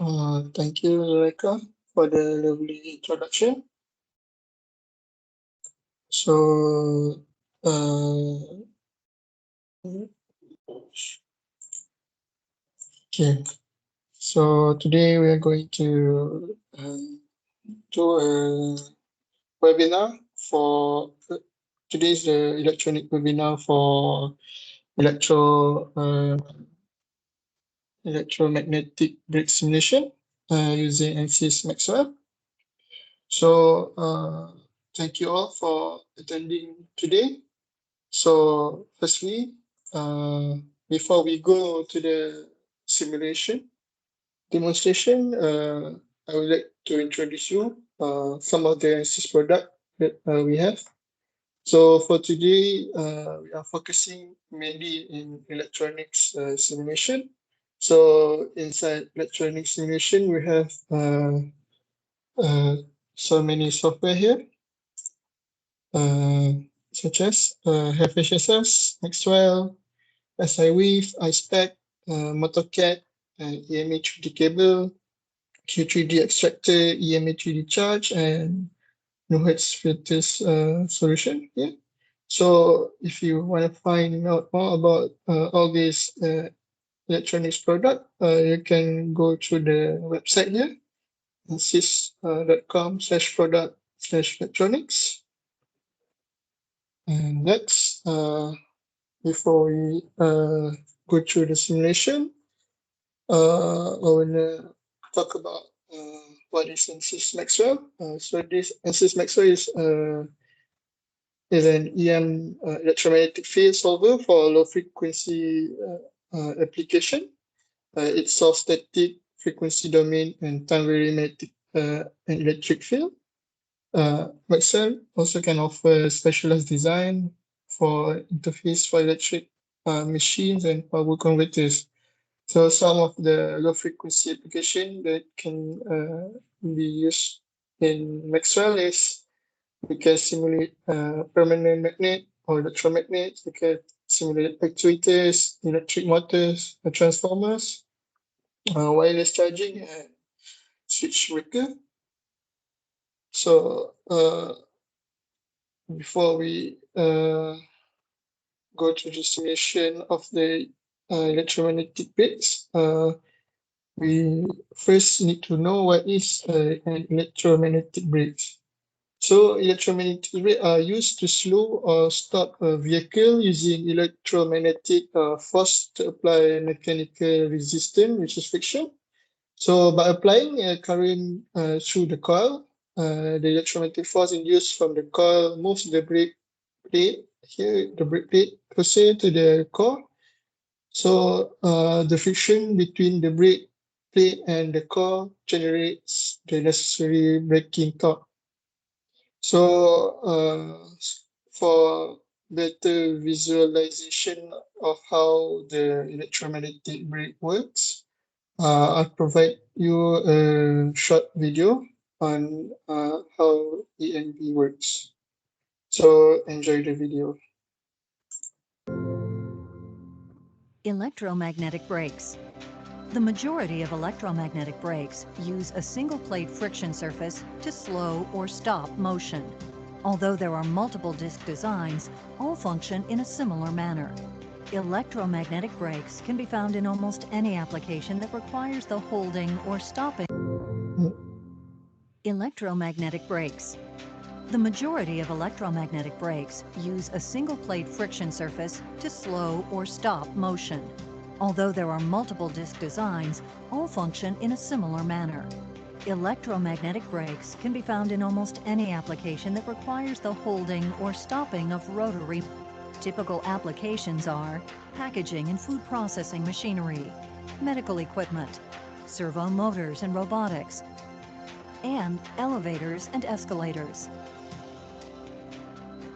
Thank you, Rebecca, for the lovely introduction. So, okay. So today we are going to do a webinar for today's the electronic webinar for electromagnetic brake simulation using Ansys Maxwell. So thank you all for attending today. So firstly, before we go to the simulation demonstration, I would like to introduce you some of the Ansys product that we have. So for today, we are focusing mainly in electronics simulation. So inside electronic simulation, we have so many software here, such as FHSS, Maxwell, SIWeave, iSpec, MotoCAD, EMA 3D cable, Q3D extractor, EMA 3D charge, and NUHETS filters solution. Yeah. So if you want to find out more about all these electronics product, you can go to the website here, ansys.com/product/electronics. And next, before we go through the simulation, I want to talk about what is Ansys Maxwell. So this Ansys Maxwell is an EM electromagnetic field solver for low frequency application. It solves static, frequency domain, and time varying magnetic and electric field. Maxwell also can offer specialized design for interface for electric machines and power converters. So some of the low frequency application that can be used in Maxwell is we can simulate permanent magnet or electromagnet. We can simulate actuators, electric motors, transformers, wireless charging, and switch breaker. So before we go to the simulation of the electromagnetic brakes, we first need to know what is an electromagnetic brake. So electromagnetic brakes are used to slow or stop a vehicle using electromagnetic force to apply mechanical resistance, which is friction. So by applying a current through the coil, the electromagnetic force induced from the coil moves the brake plate here, the brake plate closer to the core. So the friction between the brake plate and the core generates the necessary braking torque. So for better visualization of how the electromagnetic brake works, I'll provide you a short video on how EMB works. So enjoy the video. Electromagnetic brakes. The majority of electromagnetic brakes use a single-plate friction surface to slow or stop motion. Although there are multiple disc designs, all function in a similar manner. Electromagnetic brakes can be found in almost any application that requires the holding or stopping. Electromagnetic brakes. The majority of electromagnetic brakes use a single-plate friction surface to slow or stop motion. Although there are multiple disc designs, all function in a similar manner. Electromagnetic brakes can be found in almost any application that requires the holding or stopping of rotary. Typical applications are packaging and food processing machinery, medical equipment, servo motors and robotics, and elevators and escalators.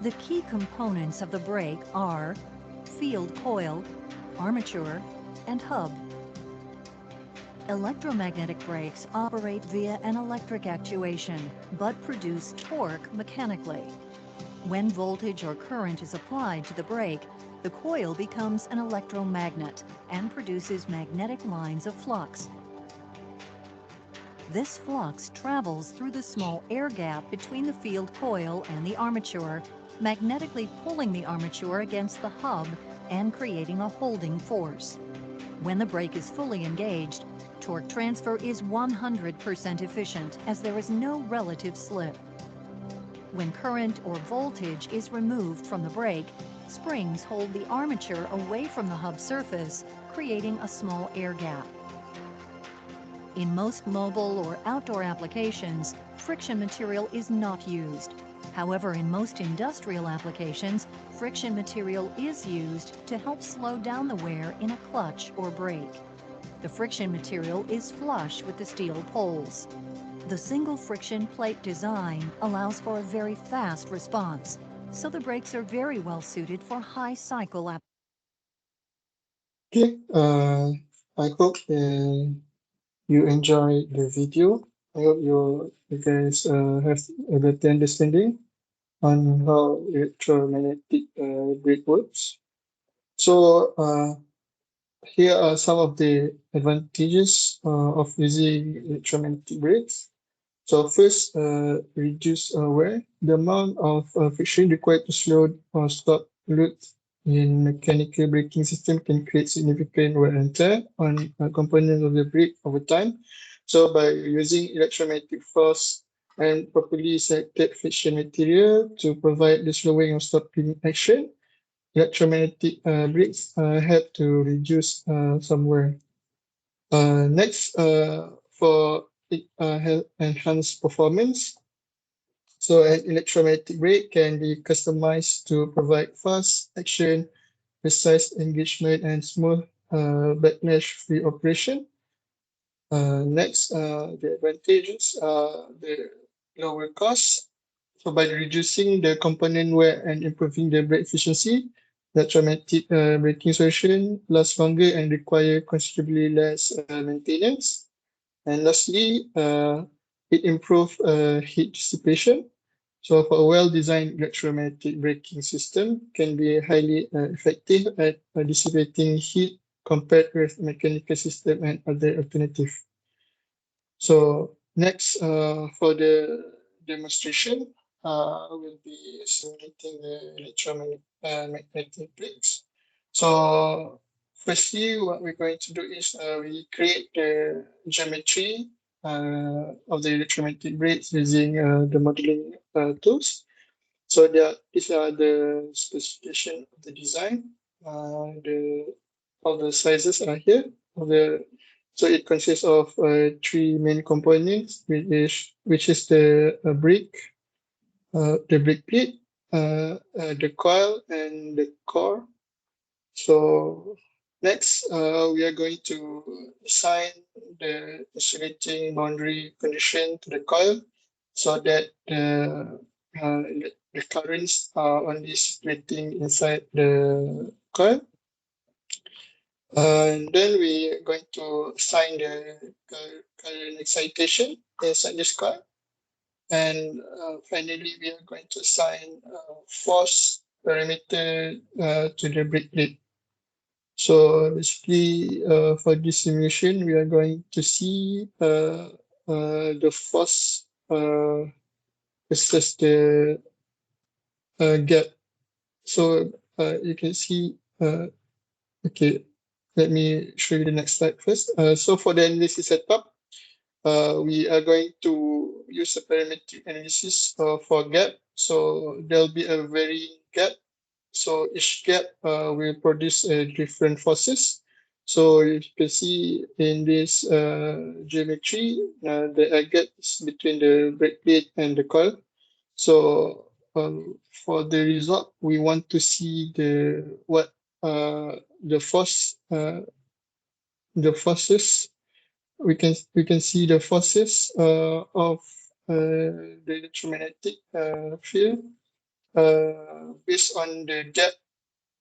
The key components of the brake are field coil, armature, and hub. Electromagnetic brakes operate via an electric actuation, but produce torque mechanically. When voltage or current is applied to the brake, the coil becomes an electromagnet and produces magnetic lines of flux. This flux travels through the small air gap between the field coil and the armature, magnetically pulling the armature against the hub and creating a holding force. When the brake is fully engaged, torque transfer is 100% efficient as there is no relative slip. When current or voltage is removed from the brake, springs hold the armature away from the hub surface, creating a small air gap. In most mobile or outdoor applications, friction material is not used. However, in most industrial applications, friction material is used to help slow down the wear in a clutch or brake. The friction material is flush with the steel poles. The single friction plate design allows for a very fast response, so the brakes are very well suited for high cycle applications. Okay, I hope you enjoy the video. I hope you guys have a better understanding on how electromagnetic brake works. So here are some of the advantages of using electromagnetic brakes. So first, reduce wear. The amount of friction required to slow or stop load in mechanical braking system can create significant wear and tear on components of the brake over time. So by using electromagnetic force and properly selected friction material to provide the slowing or stopping action, electromagnetic brakes help to reduce some wear. Next, for enhanced performance, so an electromagnetic brake can be customized to provide fast action, precise engagement, and smooth backlash-free operation. Next, the advantages are the lower cost. So by reducing the component wear and improving the brake efficiency, the electromagnetic braking solution lasts longer and require considerably less maintenance. And lastly, it improves heat dissipation. So for a well-designed electromagnetic braking system can be highly effective at dissipating heat compared with mechanical system and other alternative. So next, for the demonstration, we'll be simulating the electromagnetic brakes. So firstly, what we're going to do is we create the geometry of the electromagnetic brakes using the modeling tools. So these are the specification of the design. All the sizes are here. So it consists of three main components, which is the brake plate, the coil, and the core. So next, we are going to assign the insulating boundary condition to the coil so that the currents are only splitting inside the coil. And then we are going to assign the current excitation inside this coil. And finally, we are going to assign force parameter to the brake plate. So basically, for this simulation, we are going to see the force versus the gap. So you can see, okay, let me show you the next slide first. So for the analysis setup, we are going to use a parametric analysis for gap. So there'll be a varying gap. So each gap will produce different forces. So you can see in this geometry, the air gap is between the brake plate and the coil. So for the result, we want to see the forces. We can see the forces of the electromagnetic field based on the gap,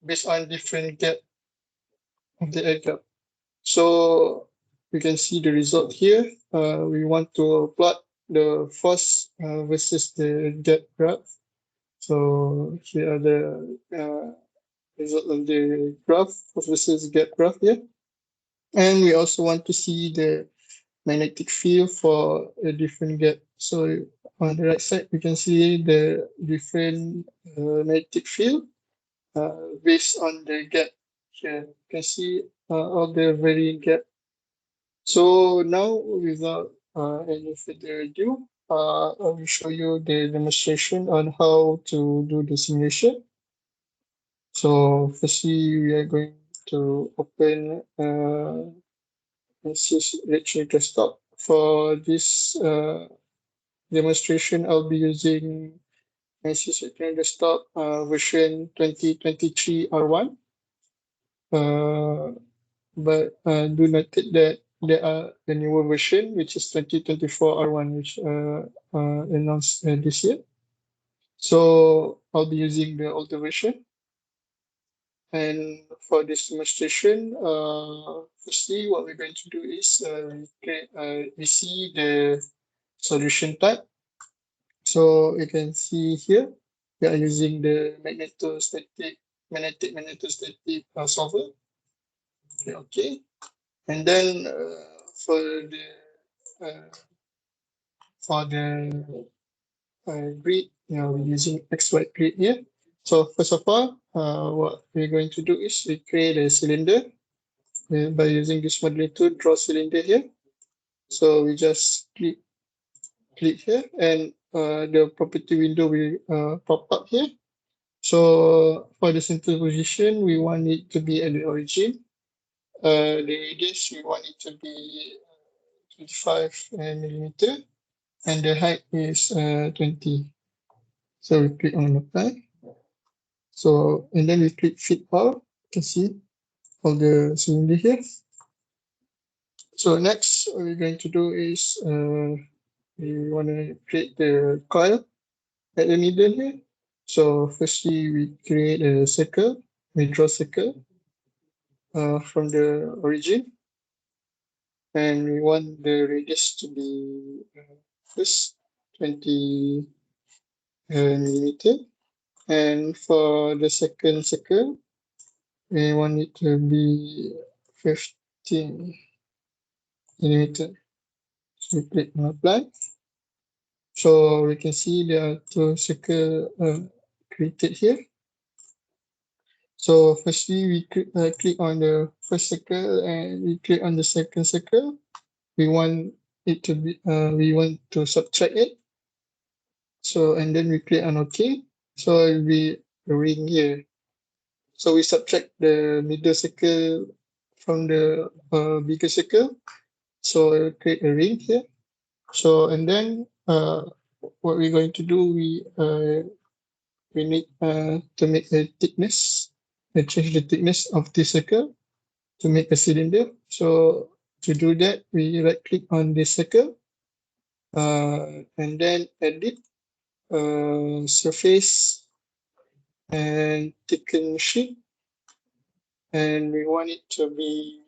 based on different gap of the air gap. So we can see the result here. We want to plot the force versus the gap graph. So here are the result of the graph, force versus gap graph here. And we also want to see the magnetic field for a different gap. So on the right side, we can see the different magnetic field based on the gap here. You can see all the varying gap. So now, without any further ado, I will show you the demonstration on how to do the simulation. So firstly, we are going to open Ansys Electromagnetic Desktop. For this demonstration, I'll be using Ansys Electromagnetic Desktop version 2023 R1. But do note that there are the newer version, which is 2024 R1, which announced this year. So I'll be using the older version. And for this demonstration, firstly, what we're going to do is we see the solution type. So you can see here, we are using the magnetic magnetostatic solver. Okay. And then for the grid, we're using XY grid here. So first of all, what we're going to do is we create a cylinder by using this modeling tool, draw cylinder here. So we just click here, and the property window will pop up here. So for the center position, we want it to be at the origin. The radius, we want it to be 25 millimeter, and the height is 20. So we click on apply. So, and then we click fit all. You can see all the cylinder here. So next, what we're going to do is we want to create the coil at the middle here. So firstly, we create a circle. We draw a circle from the origin, and we want the radius to be first 20 millimeter. And for the second circle, we want it to be 15 millimeter. So we click on apply. So we can see there are two circles created here. So firstly, we click on the first circle and we click on the second circle. We want it to be, we want to subtract it. So, and then we click on OK. So it will be a ring here. So we subtract the middle circle from the bigger circle. So it will create a ring here. So, and then what we're going to do, we need to make a thickness, change the thickness of this circle to make a cylinder. So to do that, we right click on this circle and then edit surface and thicken sheet, and we want it to be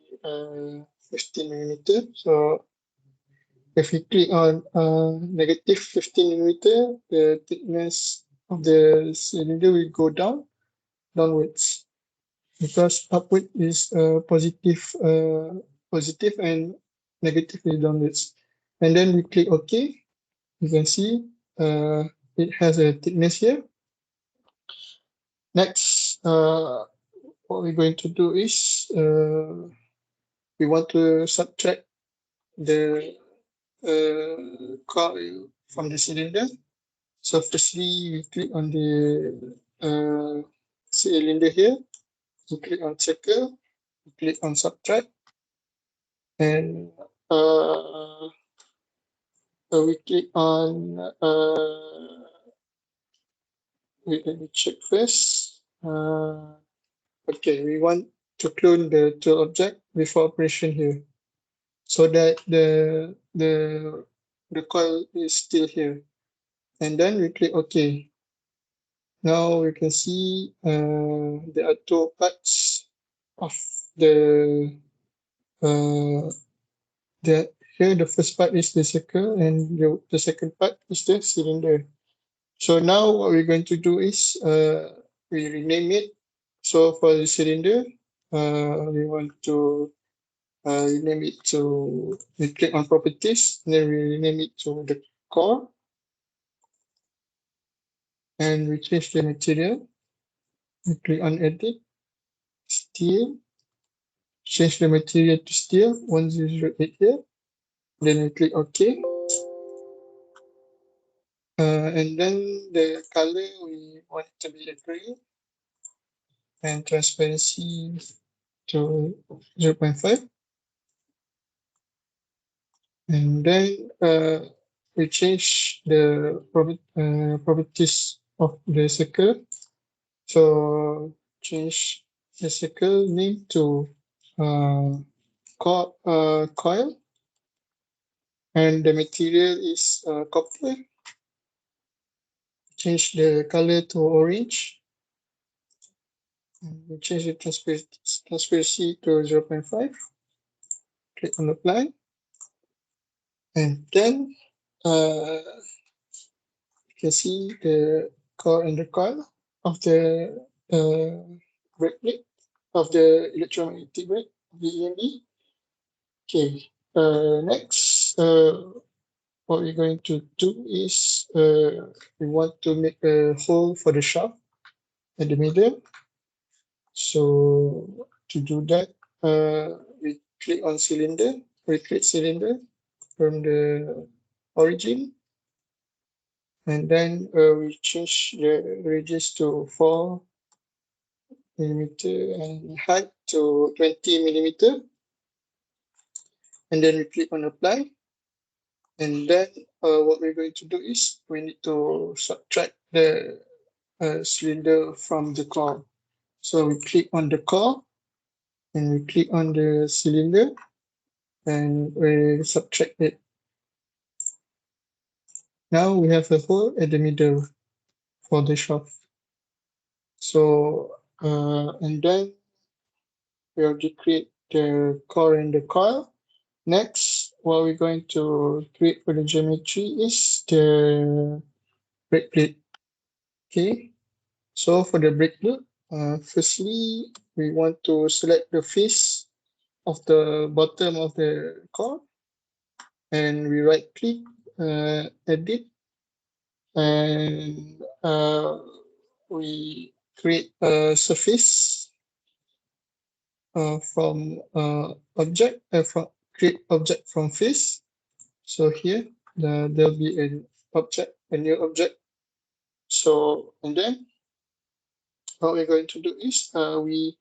15 millimeter. So if we click on negative 15 millimeter, the thickness of the cylinder will go downwards, because upward is positive and negative is downwards. And then we click OK. You can see it has a thickness here. Next, what we're going to do is we want to subtract the coil from the cylinder. So firstly, we click on the cylinder here. We click on circle. We click on subtract, and we click on. Wait, let me check first. Okay, we want to clone the tool object before operation here, so that the coil is still here. And then we click OK. Now we can see there are two parts of the here the first part is the circle, and the second part is the cylinder. So now what we're going to do is we rename it. So for the cylinder, we want to we name it to, we click on properties, then we rename it to the core, and we change the material. We click on edit, steel, change the material to steel 1008 here, then we click OK. And then the color we want it to be a green, and transparency to 0.5. And then we change the properties of the circle. So change the circle name to coil, and the material is copper. Change the color to orange. And we change the transparency to 0.5. Click on apply. And then you can see the core and the coil of the brake plate of the electromagnetic brake, the EMB. Okay, next, what we're going to do is we want to make a hole for the shaft at the middle. So to do that, we click on cylinder, we click cylinder from the origin, and then we change the radius to 4 millimeter and height to 20 millimeter, and then we click on apply. And then what we're going to do is we need to subtract the cylinder from the core. So we click on the core and we click on the cylinder and we subtract it. Now we have a hole at the middle for the shaft. So and then we already create the core and the coil. Next, what we're going to create for the geometry is the brake plate. Okay, so for the brake plate, firstly, we want to select the face of the bottom of the core, and we right click, edit, and we create a surface from object, create object from face. So here there'll be an object, a new object. So, and then what we're going to do is we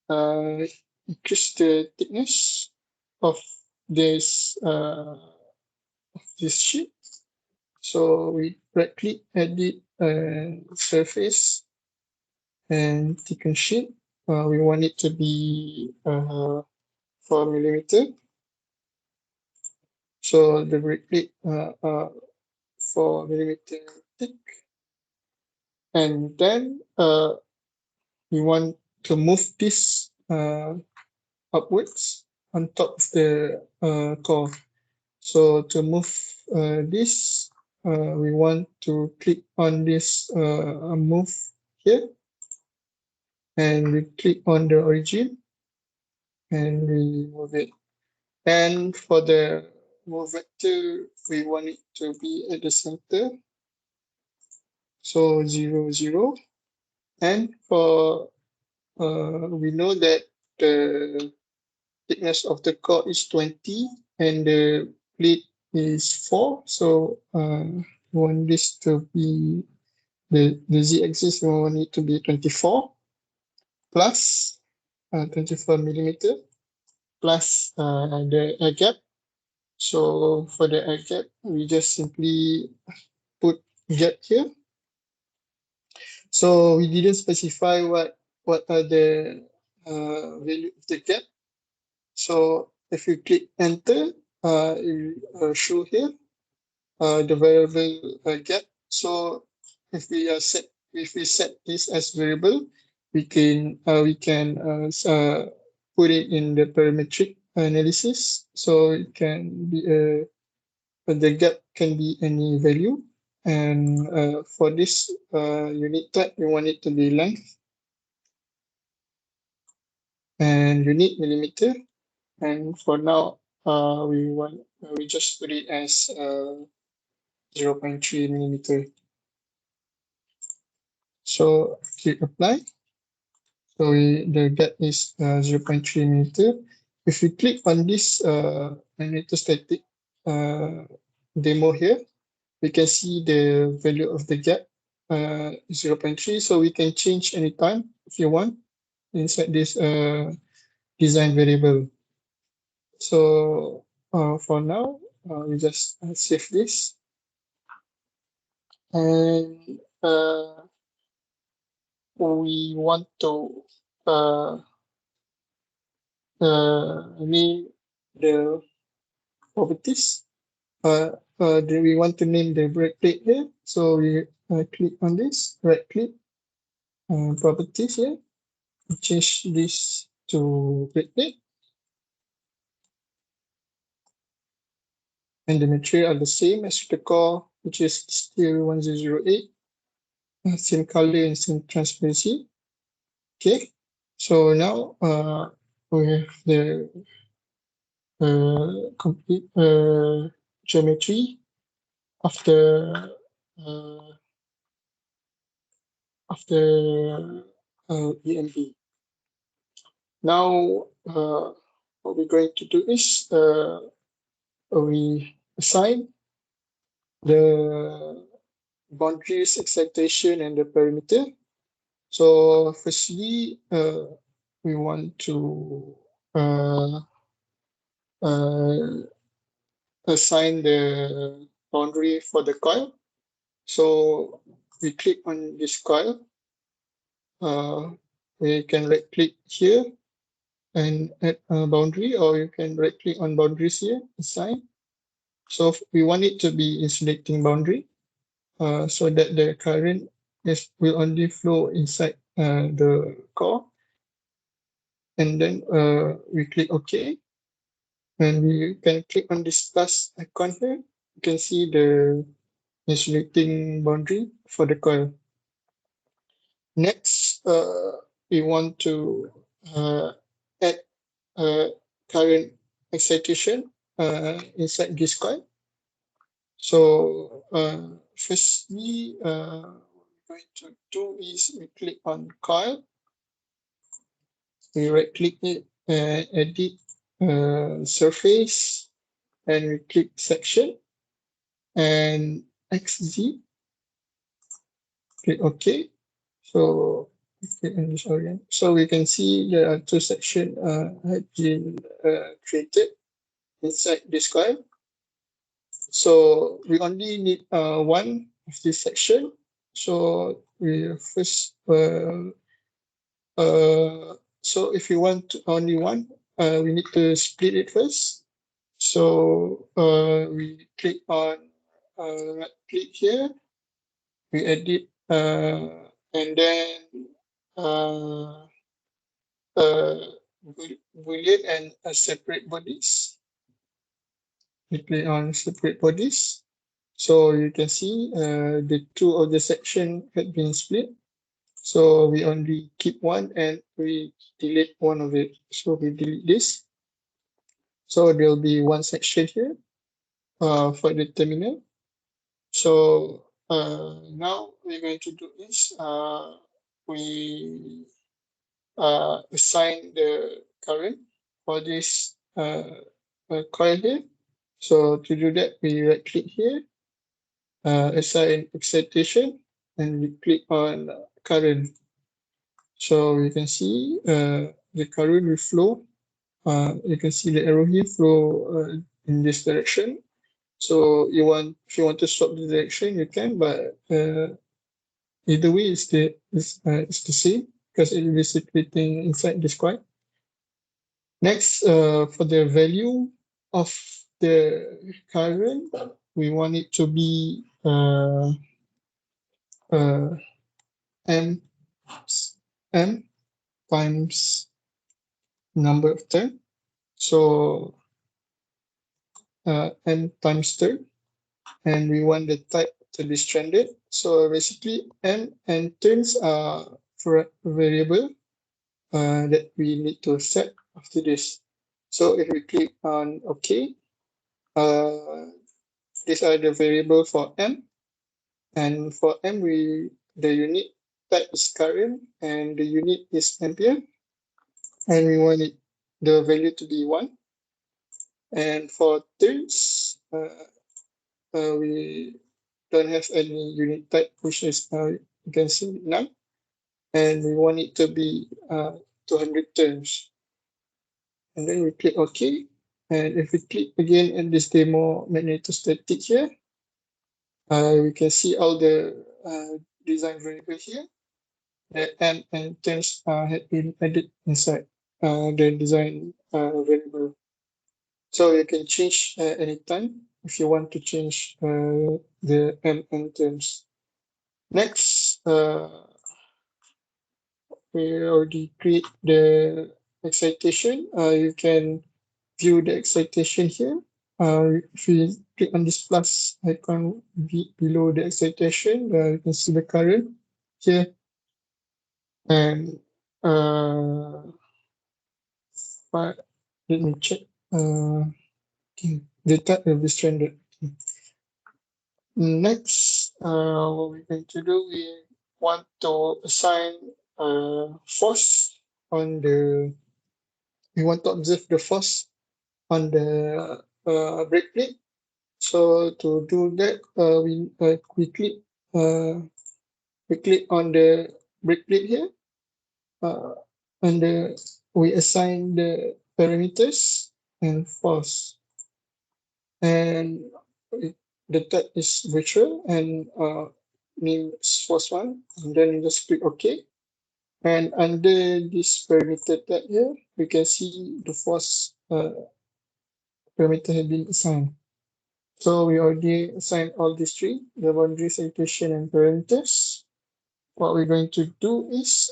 increase the thickness of this sheet. So we right click, edit surface, and thicken sheet. We want it to be 4 millimeter. So the brake plate 4 millimeter thick, and then we want to move this upwards on top of the core. So to move this, we want to click on this move here, and we click on the origin, and we move it. And for the move vector, we want it to be at the center. So 0, 0. And for we know that the thickness of the core is 20 and the plate is 4. So we want this to be the z-axis, we want it to be 24 plus 24 millimeter plus the air gap. So for the air gap, we just simply put gap here. So we didn't specify what are the value of the gap. So if you click enter, it will show here the variable gap. So if we set this as variable, we can put it in the parametric analysis. So it can be the gap can be any value. And for this unit type, we want it to be length and unit millimeter. And for now, we just put it as 0.3 millimeter. So click apply. So the depth is 0.3 millimeter. If we click on this magnetostatic demo here, we can see the value of the gap 0.3. So we can change anytime if you want inside this design variable. So for now, we just save this. And we want to name the properties. Do we want to name the brake plate here? So we click on this, right click, properties here, change this to brake plate. And the material are the same as the core, which is steel 1008, same color and same transparency. Okay, so now we have the complete geometry after EMB. Now what we're going to do is we assign the boundaries, excitation, and the perimeter. So firstly, we want to assign the boundary for the coil. So we click on this coil. We can right click here and add a boundary, or you can right click on boundaries here, assign. So we want it to be insulating boundary, so that the current will only flow inside the core. And then we click OK. And we can click on this plus icon here. You can see the insulating boundary for the coil. Next, we want to add current excitation inside this coil. So firstly, what we're going to do is we click on coil. We right click it, edit surface, and we click section and XZ. Click OK. So click on this orient. So we can see there are two sections have been created inside this coil. So we only need one of this section. So we first so if you want only one, we need to split it first. So we click on right click here, we edit and then boolean and separate bodies. We click on separate bodies. So you can see the two of the section had been split. So we only keep one and we delete one of it. So we delete this. So there'll be one section here for the terminal. So now we're going to do is we assign the current for this coil here. So to do that, we right click here, assign excitation, and we click on current. So you can see the current will flow. You can see the arrow here flow in this direction. So if you want to swap the direction, you can, but either way, it's the same because it will be circulating inside this coil. Next, for the value of the current, we want it to be M times number of turn. So M times turn, and we want the type to be stranded. So basically, M and turns are for a variable that we need to set after this. So if we click on OK, these are the variable for M. And for M, the unit type is current and the unit is ampere. And we want the value to be 1. And for turns, we don't have any unit type, which is you can see none. And we want it to be 200 turns. And then we click OK. And if we click again at this demo magnetostatic here, we can see all the design variable here. The M and turns had been added inside the design variable. So you can change anytime if you want to change the M and turns. Next, we already create the excitation. You can view the excitation here. If we click on this plus icon below the excitation, you can see the current here. And but let me check. The type will be standard. Next, what we're going to do, we want to assign force on the. We want to observe the force on the brake plate. So to do that, we click on the brake plate here, and we assign the parameters and force, and the type is virtual and name is force 1, and then just click OK. And under this parameter tag here, we can see the force parameter has been assigned. So we already assigned all these three, the boundary, citation, and parameters. What we're going to do is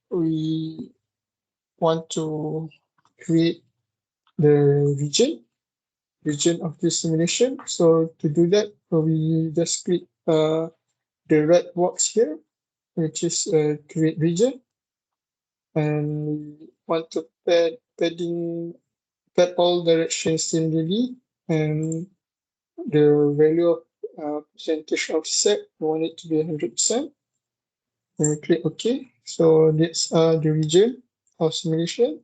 we want to create the region of this simulation. So to do that, we just click the red box here, which is create region, and we want to pad all directions similarly, and the value of percentage offset, we want it to be 100%. And we click OK. So that's the region of simulation.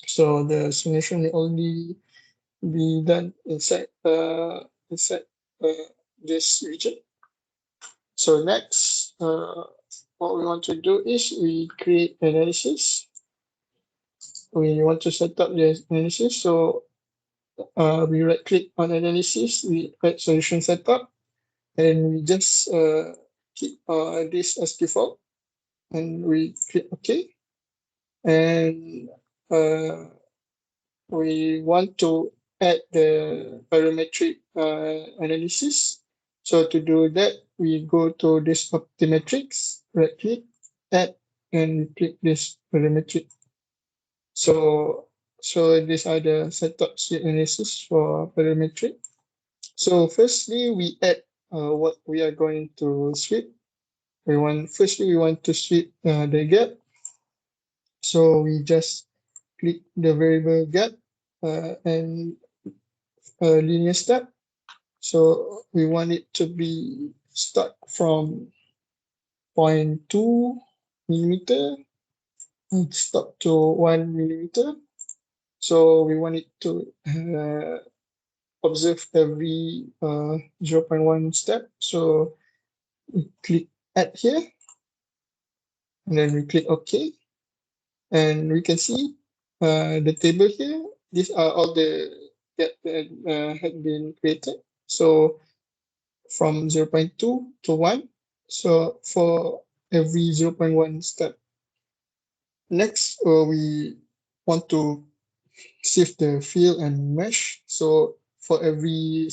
So the simulation will only be done inside this region. So next, what we want to do is we create analysis. We want to set up the analysis. So we right click on analysis, we add solution setup, and we just keep this as default, and we click OK. And we want to add the parametric analysis. So to do that, we go to this optimetrics, right click, add, and click this parametric. So these are the setup sheet analysis for parametric. So firstly, we add what we are going to sweep. Firstly we want to sweep the gap. So we just click the variable gap and linear step. So we want it to be start from 0.2 millimeter and stop to 1 millimeter. So we want it to observe every 0.1 step. So we click add here, and then we click OK. And we can see the table here. These are all the that had been created. So from 0.2 to 1. So for every 0.1 step. Next, we want to save the fill and mesh. So for every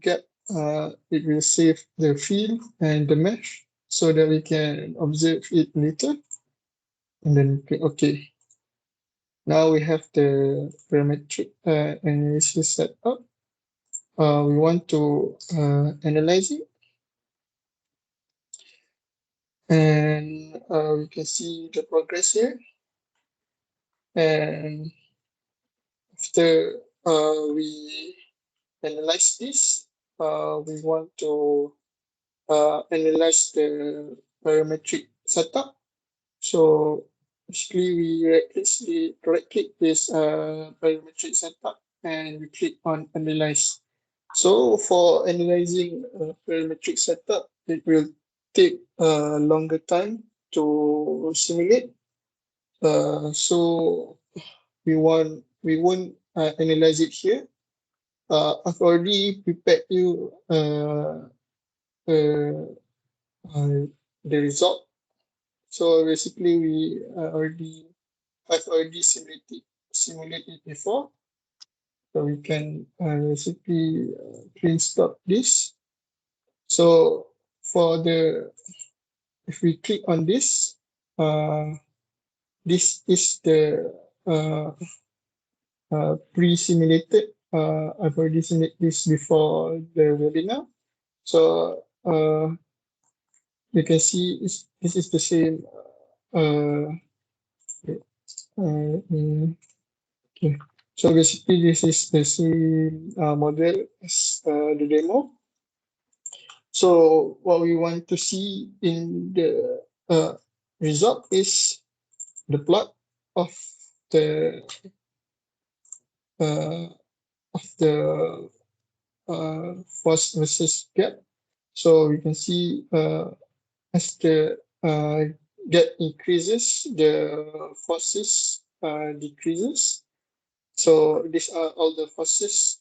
gap, it will save the fill and the mesh so that we can observe it later. And then click OK. Now we have the parametric analysis set up. We want to analyze it. And we can see the progress here. And after we analyze this, we want to analyze the parametric setup. So basically, we right click this parametric setup and we click on analyze. So for analyzing parametric setup, it will take a longer time to simulate. So we won't analyze it here. I've already prepared you uh, the result. So basically, I've already simulated before. So we can basically clean stop this. So for the if we click on this, this is the uh, pre-simulated. I've already simulated this before the webinar. So you can see this is the same. Uh, okay. So basically, this is the same model as the demo. So what we want to see in the result is the plot of the uh, force versus gap. So we can see as the gap increases, the forces decreases. So these are all the forces.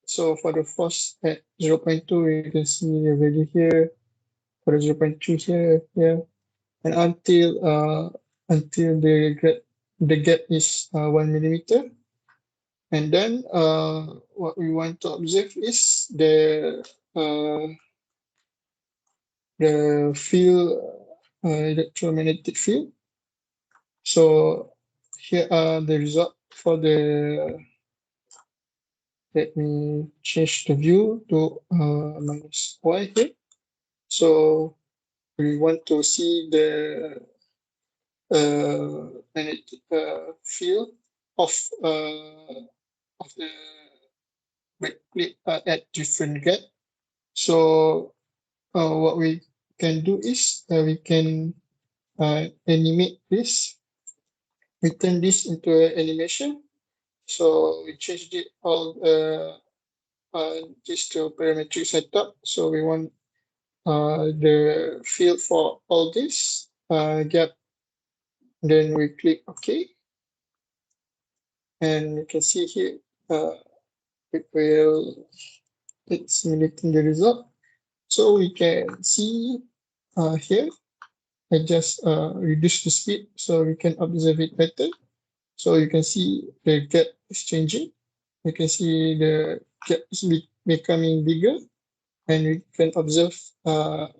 So for the force at 0.2, you can see the value here. For the 0.3 here, and until the gap is 1 millimeter. And then what we want to observe is uh, the field, electromagnetic field. So here are the result for the. Let me change the view to minus y here. So we want to see the magnetic field of the brake plate at different gap. So what we can do is we can animate this. We turn this into an animation. So we changed it all this to parametric setup. So we want the field for all this gap. Then we click OK. And you can see here it's simulating the result. So we can see here, I just reduce the speed so we can observe it better. So you can see the gap is changing. You can see the gap is becoming bigger, and we can observe the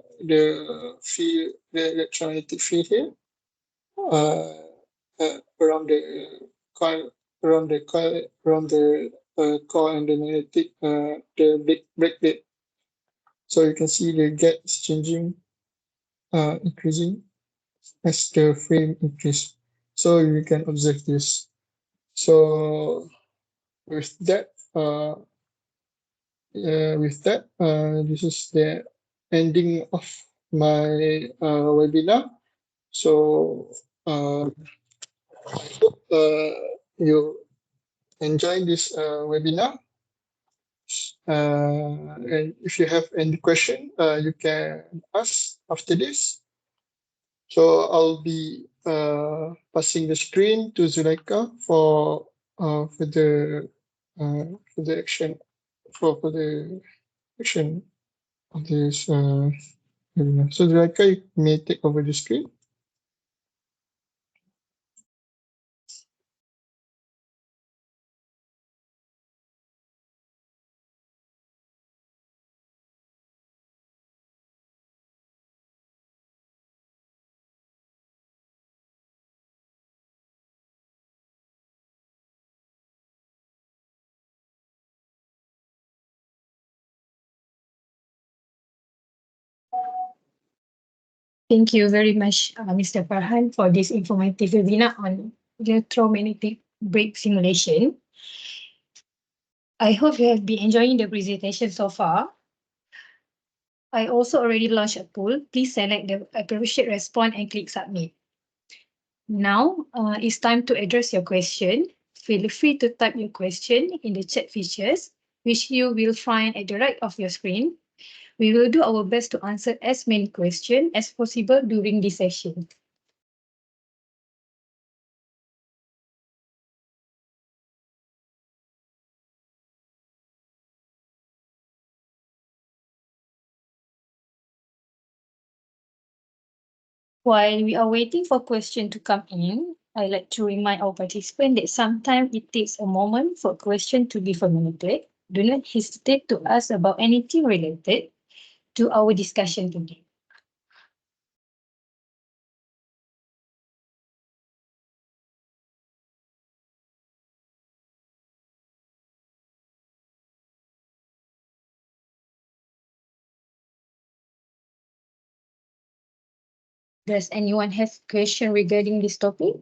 field, the electromagnetic field here around the coil, around the coil and the magnetic, the brake plate. So you can see the gap is changing, increasing as the frame increase. So you can observe this. So with that, this is the ending of my webinar. So I hope you enjoy this webinar. And if you have any question, you can ask after this. So I'll be passing the screen to Zuleika for the action for the action of this webinar. So Zuleika, you may take over the screen. Thank you very much, Mr. Farhan, for this informative webinar on electromagnetic brake simulation. I hope you have been enjoying the presentation so far. I also already launched a poll. Please select the appropriate response and click submit. Now it's time to address your question. Feel free to type your question in the chat features, which you will find at the right of your screen. We will do our best to answer as many questions as possible during this session. While we are waiting for questions to come in, I'd like to remind our participants that sometimes it takes a moment for a question to be formulated. Do not hesitate to ask about anything related to our discussion today. Does anyone have a question regarding this topic?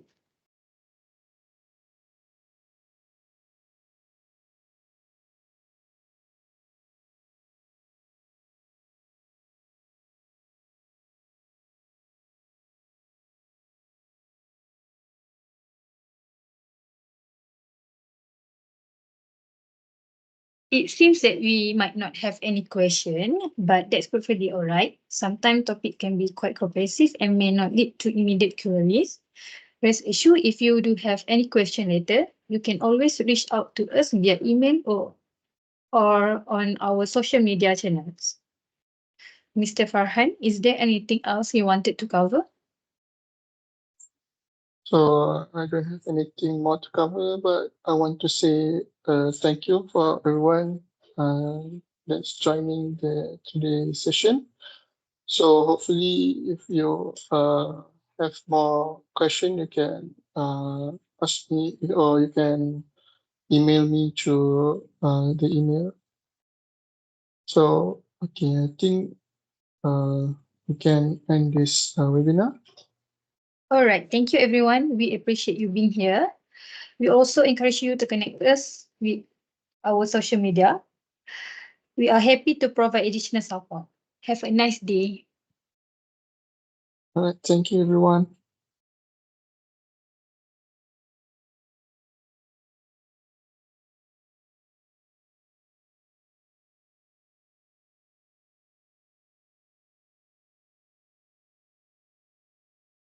It seems that we might not have any question, but that's perfectly all right. Sometimes topic can be quite comprehensive and may not lead to immediate queries. Rest assured, if you do have any question later, you can always reach out to us via email or on our social media channels. Mr. Farhan, is there anything else you wanted to cover? So I don't have anything more to cover, but I want to say thank you for everyone that's joining the today's session. So hopefully, if you have more question, you can ask me or you can email me through the email. So okay, I think we can end this webinar. All right, thank you everyone. We appreciate you being here. We also encourage you to connect us with our social media. We are happy to provide additional support. Have a nice day. All right, thank you everyone.